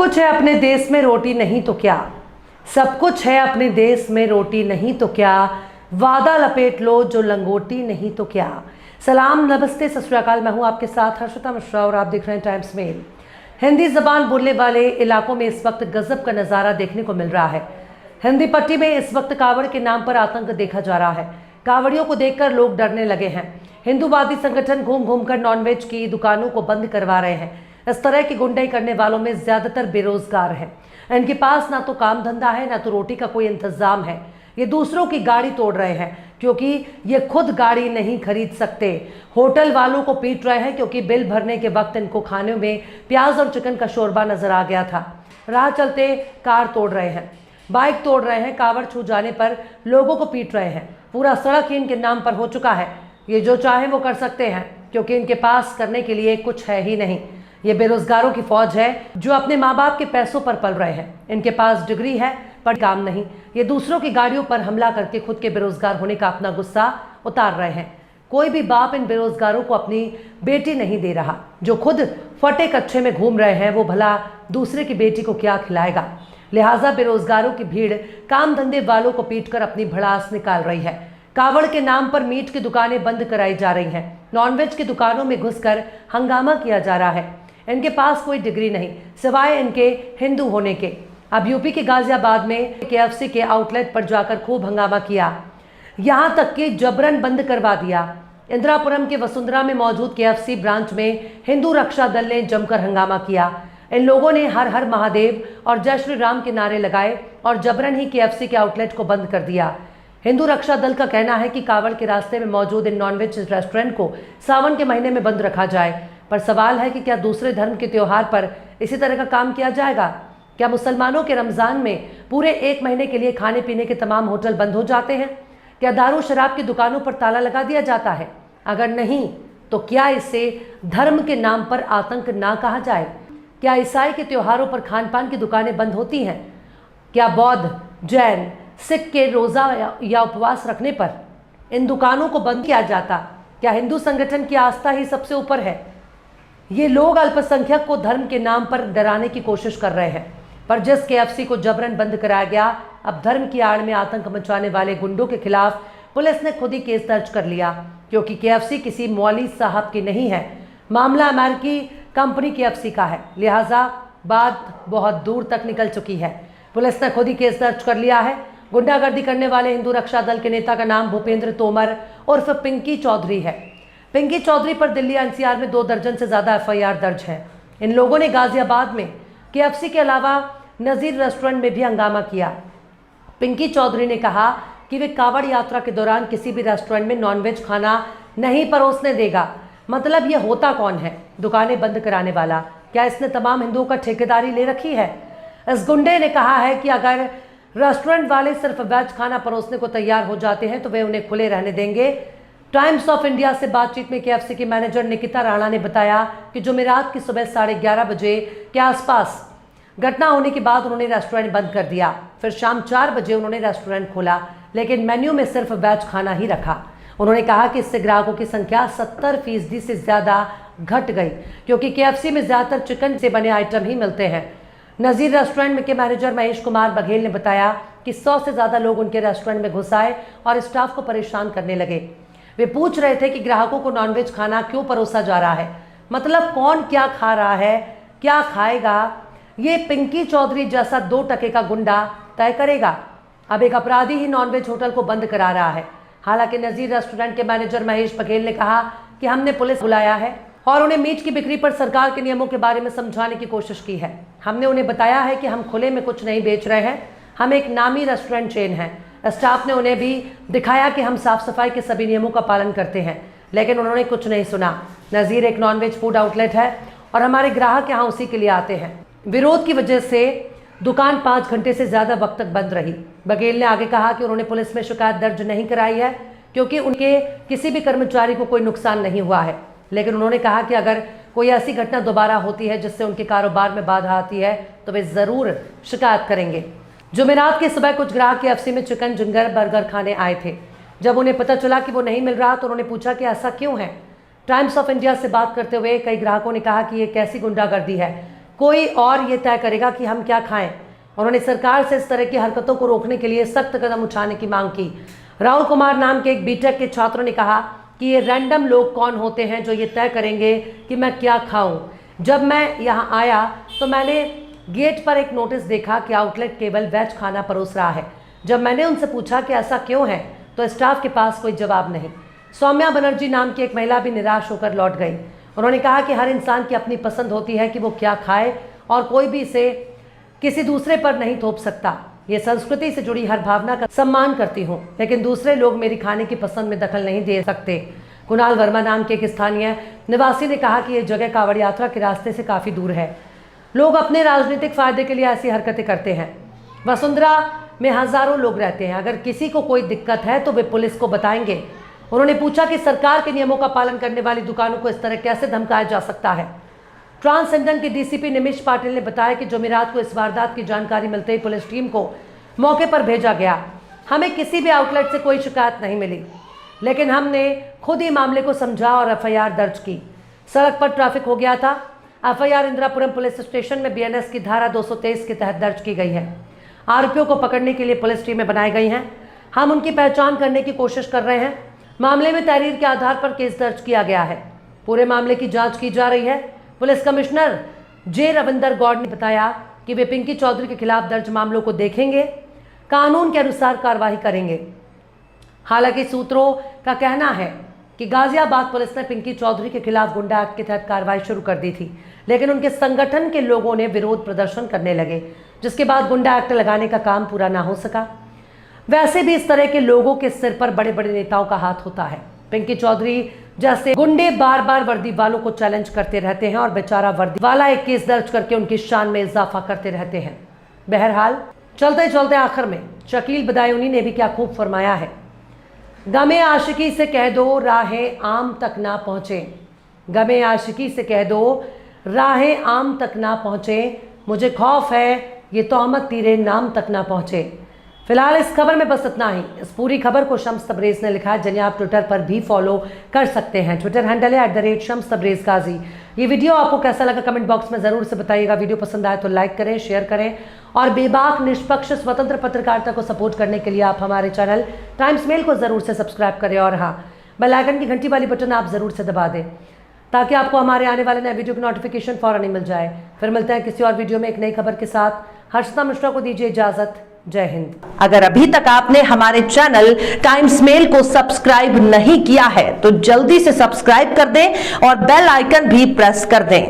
कुछ है अपने देश में रोटी नहीं तो क्या, सब कुछ है अपने देश में रोटी नहीं तो क्या, वादा लपेट लो जो लंगोटी नहीं तो क्या। सलाम नमस्ते सत श्री अकाल, मैं हूं आपके साथ हर्षिता मिश्रा और आप देख रहे हैं टाइम्स मेल। हिंदी जबान बोलने वाले इलाकों में इस वक्त गजब का नज़ारा देखने को मिल रहा है। हिंदी पट्टी में इस वक्त कावड़ के नाम पर आतंक देखा जा रहा है। कावड़ियों को देखकर लोग डरने लगे हैं। हिंदूवादी संगठन घूम घूम कर नॉनवेज की दुकानों को बंद करवा रहे हैं। इस तरह की गुंडाई करने वालों में ज्यादातर बेरोजगार हैं। इनके पास ना तो काम धंधा है, ना तो रोटी का कोई इंतजाम है। ये दूसरों की गाड़ी तोड़ रहे हैं क्योंकि ये खुद गाड़ी नहीं खरीद सकते। होटल वालों को पीट रहे हैं क्योंकि बिल भरने के वक्त इनको खाने में प्याज और चिकन का शोरबा नजर आ गया था। राह चलते कार तोड़ रहे हैं, बाइक तोड़ रहे हैं, कावड़ छू जाने पर लोगों को पीट रहे हैं। पूरा सड़क ही इनके नाम पर हो चुका है। ये जो चाहे वो कर सकते हैं क्योंकि इनके पास करने के लिए कुछ है ही नहीं। ये बेरोजगारों की फौज है जो अपने माँ बाप के पैसों पर पल रहे हैं। इनके पास डिग्री है पर काम नहीं। ये दूसरों की गाड़ियों पर हमला करके खुद के बेरोजगार होने का अपना गुस्सा उतार रहे हैं। कोई भी बाप इन बेरोजगारों को अपनी बेटी नहीं दे रहा। जो खुद फटे कच्चे में घूम रहे हैं वो भला दूसरे की बेटी को क्या खिलाएगा। लिहाजा बेरोजगारों की भीड़ काम धंधे वालों को पीटकर अपनी भड़ास निकाल रही है। कावड़ के नाम पर मीट की दुकानें बंद कराई जा रही हैं। नॉनवेज की दुकानों में घुसकर हंगामा किया जा रहा है। इनके पास कोई डिग्री नहीं सिवाय इनके हिंदू होने के। अब यूपी के गाजियाबाद में केएफसी के आउटलेट पर जाकर खूब हंगामा किया, यहाँ तक कि जबरन बंद करवा दिया। इंदिरापुरम के वसुंधरा में मौजूद केएफसी ब्रांच में हिंदू रक्षा दल ने जमकर हंगामा किया। इन लोगों ने हर हर महादेव और जय श्री राम के नारे लगाए और जबरन ही केएफसी के आउटलेट को बंद कर दिया। हिंदू रक्षा दल का कहना है कि कावड़ के रास्ते में मौजूद इन नॉनवेज रेस्टोरेंट को सावन के महीने में बंद रखा जाए। पर सवाल है कि क्या दूसरे धर्म के त्योहार पर इसी तरह का काम किया जाएगा? क्या मुसलमानों के रमजान में पूरे एक महीने के लिए खाने पीने के तमाम होटल बंद हो जाते हैं? क्या दारू शराब की दुकानों पर ताला लगा दिया जाता है? अगर नहीं तो क्या इसे धर्म के नाम पर आतंक ना कहा जाए? क्या ईसाई के त्योहारों पर खान पान की दुकानें बंद होती हैं? क्या बौद्ध, जैन, सिख के रोज़ा या उपवास रखने पर इन दुकानों को बंद किया जाता? क्या हिंदू संगठन की आस्था ही सबसे ऊपर है? ये लोग अल्पसंख्यक को धर्म के नाम पर डराने की कोशिश कर रहे हैं। पर जिस केएफसी को जबरन बंद कराया गया, अब धर्म की आड़ में आतंक मचाने वाले गुंडों के खिलाफ पुलिस ने खुद ही केस दर्ज कर लिया क्योंकि केएफसी किसी मौलवी साहब की नहीं है। मामला अमेरिकी कंपनी केएफसी का है, लिहाजा बात बहुत दूर तक निकल चुकी है। पुलिस ने खुद ही केस दर्ज कर लिया है। गुंडागर्दी करने वाले हिंदू रक्षा दल के नेता का नाम भूपेंद्र तोमर उर्फ पिंकी चौधरी है। पिंकी चौधरी पर दिल्ली एनसीआर में 2 दर्जन से ज़्यादा एफआईआर दर्ज है। इन लोगों ने गाजियाबाद में केएफसी के अलावा नज़ीर रेस्टोरेंट में भी हंगामा किया। पिंकी चौधरी ने कहा कि वे कावड़ यात्रा के दौरान किसी भी रेस्टोरेंट में नॉनवेज खाना नहीं परोसने देगा। मतलब ये होता कौन है दुकानें बंद कराने वाला? क्या इसने तमाम हिंदुओं का ठेकेदारी ले रखी है? इस गुंडे ने कहा है कि अगर रेस्टोरेंट वाले सिर्फ वेज खाना परोसने को तैयार हो जाते हैं तो वे उन्हें खुले रहने देंगे। टाइम्स ऑफ इंडिया से बातचीत में केएफसी के मैनेजर निकिता राणा ने बताया कि जुमेरात की सुबह 11:30 बजे के आसपास घटना होने के बाद उन्होंने रेस्टोरेंट बंद कर दिया। फिर शाम 4 बजे उन्होंने रेस्टोरेंट खोला, लेकिन मेन्यू में सिर्फ वेज खाना ही रखा। उन्होंने कहा कि इससे ग्राहकों की संख्या 70% से ज़्यादा घट गई क्योंकि केएफसी में ज़्यादातर चिकन से बने आइटम ही मिलते हैं। नज़ीर रेस्टोरेंट के मैनेजर महेश कुमार बघेल ने बताया कि 100 से ज़्यादा लोग उनके रेस्टोरेंट में घुस आए और स्टाफ को परेशान करने लगे। वे पूछ रहे थे कि ग्राहकों को नॉनवेज खाना क्यों परोसा जा रहा है, मतलब कौन क्या खा रहा है, क्या खाएगा, ये पिंकी चौधरी जैसा 2 टके का गुंडा तय करेगा। अब एक अपराधी ही नॉनवेज होटल को बंद करा रहा है। हालांकि नज़ीर रेस्टोरेंट के मैनेजर महेश बघेल ने कहा कि हमने पुलिस बुलाया है और उन्हें मीट की बिक्री पर सरकार के नियमों के बारे में समझाने की कोशिश की है। हमने उन्हें बताया है कि हम खुले में कुछ नहीं बेच रहे हैं, हम एक नामी रेस्टोरेंट चेन है। स्टाफ ने उन्हें भी दिखाया कि हम साफ सफाई के सभी नियमों का पालन करते हैं, लेकिन उन्होंने कुछ नहीं सुना। नज़ीर एक नॉनवेज फूड आउटलेट है और हमारे ग्राहक यहाँ उसी के लिए आते हैं। विरोध की वजह से दुकान 5 घंटे से ज़्यादा वक्त तक बंद रही। बघेल ने आगे कहा कि उन्होंने पुलिस में शिकायत दर्ज नहीं कराई है क्योंकि उनके किसी भी कर्मचारी को कोई नुकसान नहीं हुआ है, लेकिन उन्होंने कहा कि अगर कोई ऐसी घटना दोबारा होती है जिससे उनके कारोबार में बाधा आती है तो वे ज़रूर शिकायत करेंगे। जुमेरात की सुबह कुछ ग्राहक केएफसी में चिकन जिंगर बर्गर खाने आए थे। जब उन्हें पता चला कि वो नहीं मिल रहा तो उन्होंने पूछा कि ऐसा क्यों है। टाइम्स ऑफ इंडिया से बात करते हुए कई ग्राहकों ने कहा कि ये कैसी गुंडागर्दी है कोई और ये तय करेगा कि हम क्या खाएं। उन्होंने सरकार से इस तरह की हरकतों को रोकने के लिए सख्त कदम उठाने की मांग की। राहुल कुमार नाम के एक बीटेक के छात्रों ने कहा कि ये रैंडम लोग कौन होते हैं जो ये तय करेंगे कि मैं क्या खाऊं। जब मैं यहाँ आया तो मैंने गेट पर एक नोटिस देखा कि आउटलेट केवल वेज खाना परोस रहा है। जब मैंने उनसे पूछा कि ऐसा क्यों है तो स्टाफ के पास कोई जवाब नहीं। सौम्या बनर्जी नाम की एक महिला भी निराश होकर लौट गई। उन्होंने कहा कि हर इंसान की अपनी पसंद होती है कि वो क्या खाए और कोई भी इसे किसी दूसरे पर नहीं थोप सकता। ये संस्कृति से जुड़ी हर भावना का सम्मान करती हूँ, लेकिन दूसरे लोग मेरी खाने की पसंद में दखल नहीं दे सकते। कुणाल वर्मा नाम के एक स्थानीय निवासी ने कहा कि यह जगह कांवड़ यात्रा के रास्ते से काफ़ी दूर है। लोग अपने राजनीतिक फायदे के लिए ऐसी हरकतें करते हैं। वसुंधरा में हजारों लोग रहते हैं, अगर किसी को कोई दिक्कत है तो वे पुलिस को बताएंगे। उन्होंने पूछा कि सरकार के नियमों का पालन करने वाली दुकानों को इस तरह कैसे धमकाया जा सकता है। ट्रांसजेंडर के डीसीपी निमिष पाटिल ने बताया कि जुमेरात को इस वारदात की जानकारी मिलते ही पुलिस टीम को मौके पर भेजा गया। हमें किसी भी आउटलेट से कोई शिकायत नहीं मिली, लेकिन हमने खुद ही मामले को समझा और एफआईआर दर्ज की। सड़क पर ट्रैफिक हो गया था। एफआईआर इंदिरापुरम पुलिस स्टेशन में बीएनएस की धारा 223 के तहत दर्ज की गई है। आरोपियों को पकड़ने के लिए पुलिस टीमें बनाई गई हैं। हम उनकी पहचान करने की कोशिश कर रहे हैं। मामले में तहरीर के आधार पर केस दर्ज किया गया है। पूरे मामले की जांच की जा रही है। पुलिस कमिश्नर जे रविंदर गौड़ ने बताया कि वे पिंकी चौधरी के खिलाफ दर्ज मामलों को देखेंगे, कानून के अनुसार कार्रवाई करेंगे। हालांकि सूत्रों का कहना है कि गाजियाबाद पुलिस ने पिंकी चौधरी के खिलाफ गुंडा एक्ट के तहत कार्रवाई शुरू कर दी थी, लेकिन उनके संगठन के लोगों ने विरोध प्रदर्शन करने लगे, जिसके बाद गुंडा एक्ट लगाने का काम पूरा ना हो सका। वैसे भी इस तरह के लोगों के सिर पर बड़े बड़े नेताओं का हाथ होता है। पिंकी चौधरी जैसे गुंडे बार बार वर्दी वालों को चैलेंज करते रहते हैं और बेचारा वर्दी वाला एक केस दर्ज करके उनकी शान में इजाफा करते रहते हैं। बहरहाल चलते चलते आखिर में शकील बदायूनी ने भी क्या खूब फरमाया है। गमे आशिकी से कह दो राहें आम तक ना पहुँचे, गमे आशिकी से कह दो राहें आम तक ना पहुँचे, मुझे खौफ है ये तोहमत तेरे नाम तक ना पहुँचे। फिलहाल इस खबर में बस इतना ही। इस पूरी खबर को शम्स तबरेज़ ने लिखा है, जिन्हें आप ट्विटर पर भी फॉलो कर सकते हैं। ट्विटर हैंडल है @शम्स तबरेज़ गाजी। ये वीडियो आपको कैसा लगा कमेंट बॉक्स में ज़रूर से बताइएगा। वीडियो पसंद आए तो लाइक करें, शेयर करें और बेबाक निष्पक्ष स्वतंत्र पत्रकारिता को सपोर्ट करने के लिए आप हमारे चैनल टाइम्स मेल को ज़रूर से सब्सक्राइब करें और हाँ, बेल आइकन की घंटी वाली बटन आप ज़रूर से दबा दें ताकि आपको हमारे आने वाले नए वीडियो की नोटिफिकेशन फ़ौरन ही मिल जाए। फिर मिलते हैं किसी और वीडियो में एक नई खबर के साथ। हर्षिता मिश्रा को दीजिए इजाज़त। जय हिंद। अगर अभी तक आपने हमारे चैनल टाइम्स मेल को सब्सक्राइब नहीं किया है तो जल्दी से सब्सक्राइब कर दें और बेल आइकन भी प्रेस कर दें।